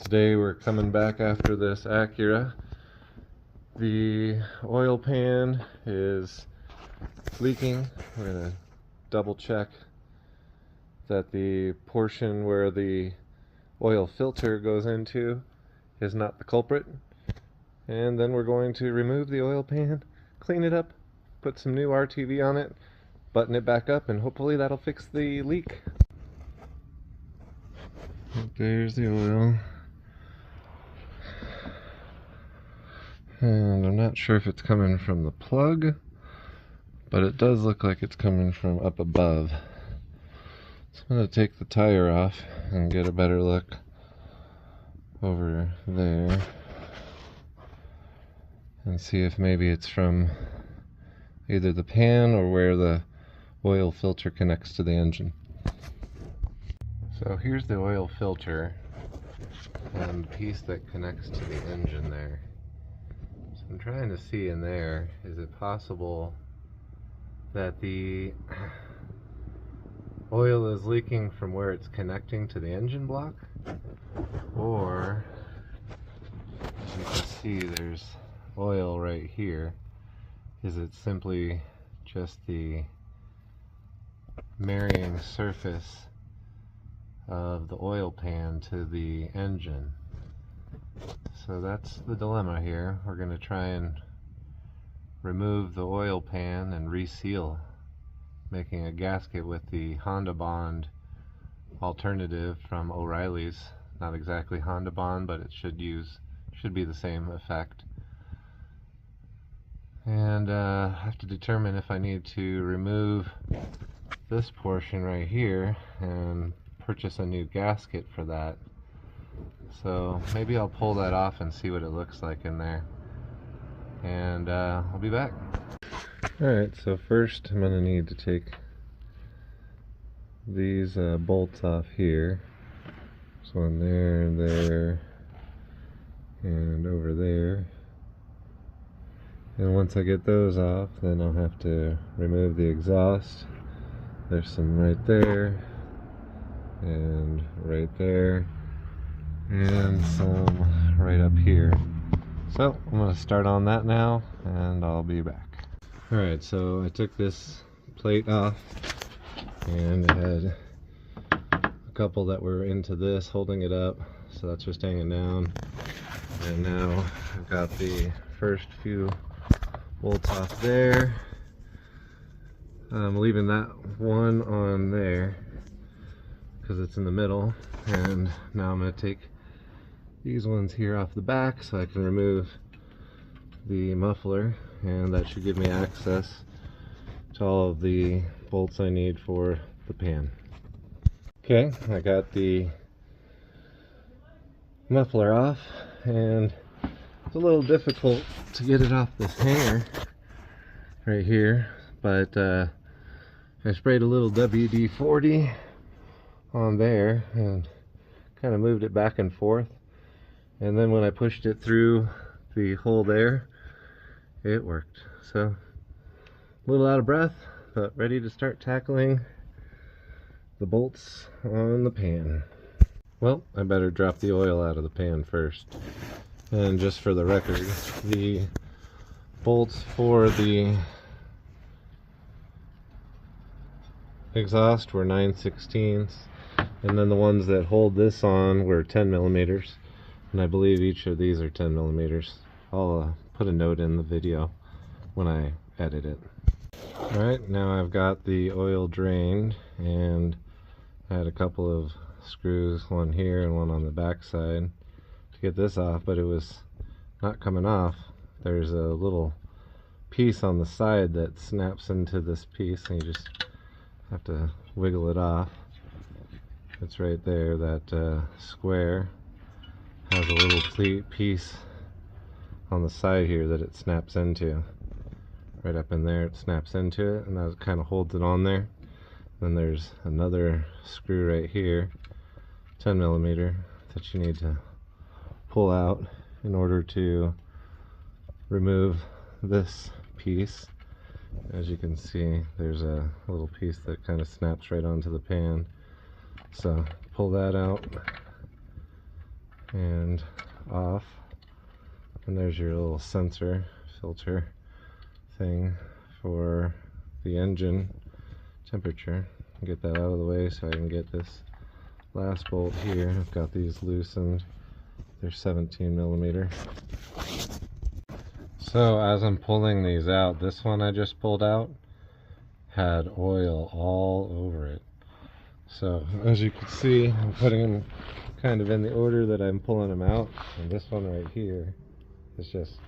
Today we're coming back after this Acura. The oil pan is leaking. We're going to double check that the portion where the oil filter goes into is not the culprit. And then we're going to remove the oil pan, clean it up, put some new Rtv on it, button it back up, and hopefully that'll fix the leak. There's the oil. And I'm not sure if it's coming from the plug, but it does look like it's coming from up above. So I'm going to take the tire off and get a better look over there and see if maybe it's from either the pan or where the oil filter connects to the engine. So here's the oil filter and the piece that connects to the engine there. So I'm trying to see in there, is it possible that the oil is leaking from where it's connecting to the engine block? Or, as you can see, there's oil right here. Is it simply just the marrying surface of the oil pan to the engine? So that's the dilemma here. We're going to try and remove the oil pan and reseal, making a gasket with the Honda Bond alternative from O'Reilly's. Not exactly Honda Bond, but it should be the same effect. And I have to determine if I need to remove this portion right here and purchase a new gasket for that. So maybe I'll pull that off and see what it looks like in there, and I'll be back. Alright, so first I'm going to need to take these bolts off here. There's one there, and over there. And once I get those off, then I'll have to remove the exhaust. There's some right there, and right there, and some right up here. So I'm going to start on that now, and I'll be back. Alright, so I took this plate off, and it had a couple that were into this holding it up, so that's just hanging down. And now I've got the first few bolts off there. I'm leaving that one on there because it's in the middle, and now I'm going to take these ones here off the back so I can remove the muffler, and that should give me access to all of the bolts I need for the pan. Okay, I got the muffler off, and it's a little difficult to get it off this hanger right here, but I sprayed a little WD-40 on there and kind of moved it back and forth, and then when I pushed it through the hole there, it worked. So a little out of breath, but ready to start tackling the bolts on the pan. Well, I better drop the oil out of the pan first. And just for the record, the bolts for the exhaust were 9/16, and then the ones that hold this on were 10 millimeters, and I believe each of these are 10 millimeters. I'll put a note in the video when I edit it. Alright, now I've got the oil drained, and I had a couple of screws, one here and one on the back side, to get this off, but it was not coming off. There's a little piece on the side that snaps into this piece, and you just have to wiggle it off. It's right there. That square has a little piece on the side here that it snaps into. Right up in there, it snaps into it, and that kind of holds it on there. Then there's another screw right here, 10 millimeter, that you need to pull out in order to remove this piece. As you can see, there's a little piece that kind of snaps right onto the pan. So pull that out, and off. And there's your little sensor filter thing for the engine temperature. Get that out of the way so I can get this last bolt here. I've got these loosened. They're 17 millimeter. So as I'm pulling these out, this one I just pulled out had oil all over it. So as you can see, I'm putting them kind of in the order that I'm pulling them out, and this one right here is just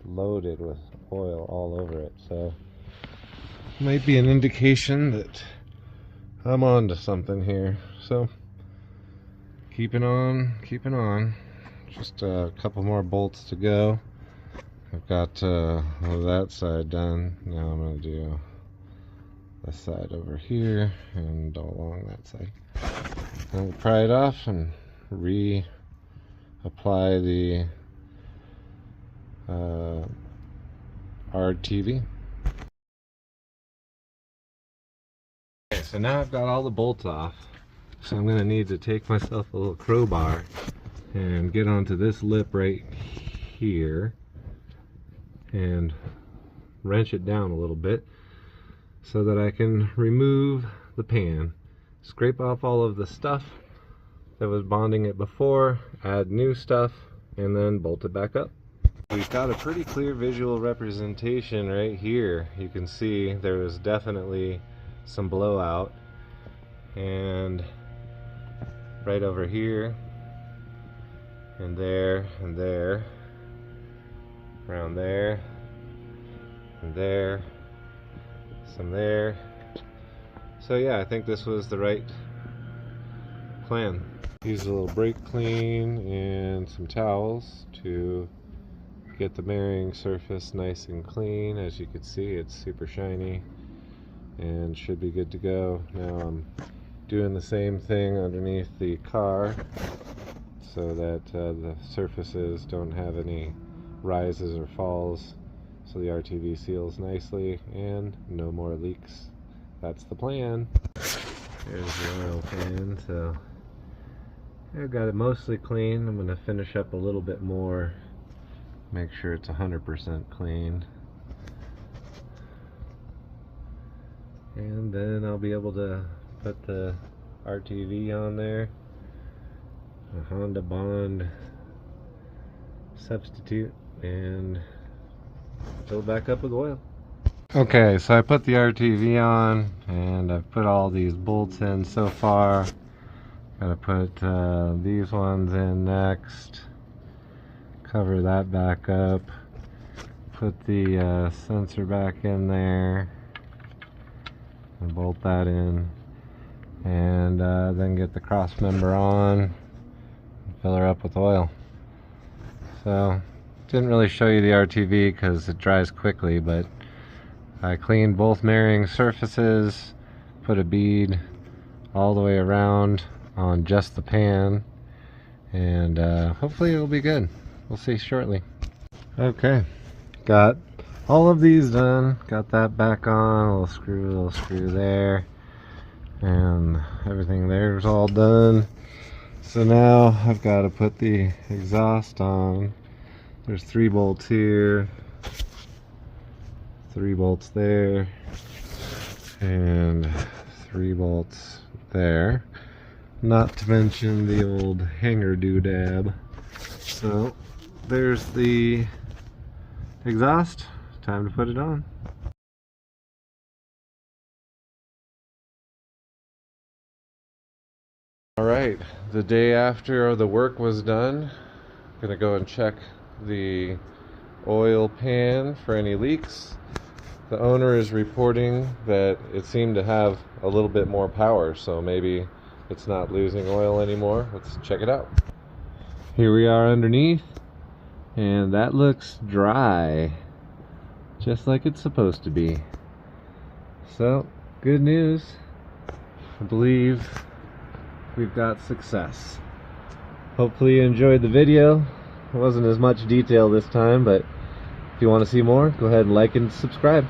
loaded with oil all over it. So might be an indication that I'm on to something here. So keeping on. Just a couple more bolts to go. I've got that side done. Now I'm going to do this side over here and along that side. I'll pry it off and reapply the Rtv. Okay, so now I've got all the bolts off. So I'm going to need to take myself a little crowbar and get onto this lip right here and wrench it down a little bit so that I can remove the pan, scrape off all of the stuff that was bonding it before, add new stuff, and then bolt it back up. We've got a pretty clear visual representation right here. You can see there was definitely some blowout, and right over here and there and there, around there and there, some there. So yeah, I think this was the right plan. Use a little brake clean and some towels to get the mirroring surface nice and clean. As you can see, it's super shiny and should be good to go. Now I'm doing the same thing underneath the car so that the surfaces don't have any rises or falls, so the Rtv seals nicely and no more leaks. That's the plan. There's the oil pan. So I've got it mostly clean. I'm going to finish up a little bit more, make sure it's 100% clean, and then I'll be able to put the Rtv on there, a Honda Bond substitute, and fill it back up with oil. Okay, so I put the Rtv on and I've put all these bolts in so far. Gotta put these ones in next, cover that back up, put the sensor back in there and bolt that in, and then get the cross member on and fill her up with oil. So didn't really show you the Rtv because it dries quickly, but I cleaned both mirroring surfaces, put a bead all the way around on just the pan, and hopefully it'll be good. We'll see shortly. Okay, got all of these done, got that back on, a little screw there, and everything there is all done. So now I've got to put the exhaust on. There's 3 bolts here, 3 bolts there, and 3 bolts there. Not to mention the old hanger doodad. So there's the exhaust. Time to put it on. Alright, the day after the work was done, I'm gonna go and check the oil pan for any leaks. The owner is reporting that it seemed to have a little bit more power, so maybe it's not losing oil anymore. Let's check it out. Here we are underneath, and that looks dry, just like it's supposed to be. So, good news. I believe we've got success. Hopefully you enjoyed the video. It wasn't as much detail this time, but if you want to see more, go ahead and like and subscribe.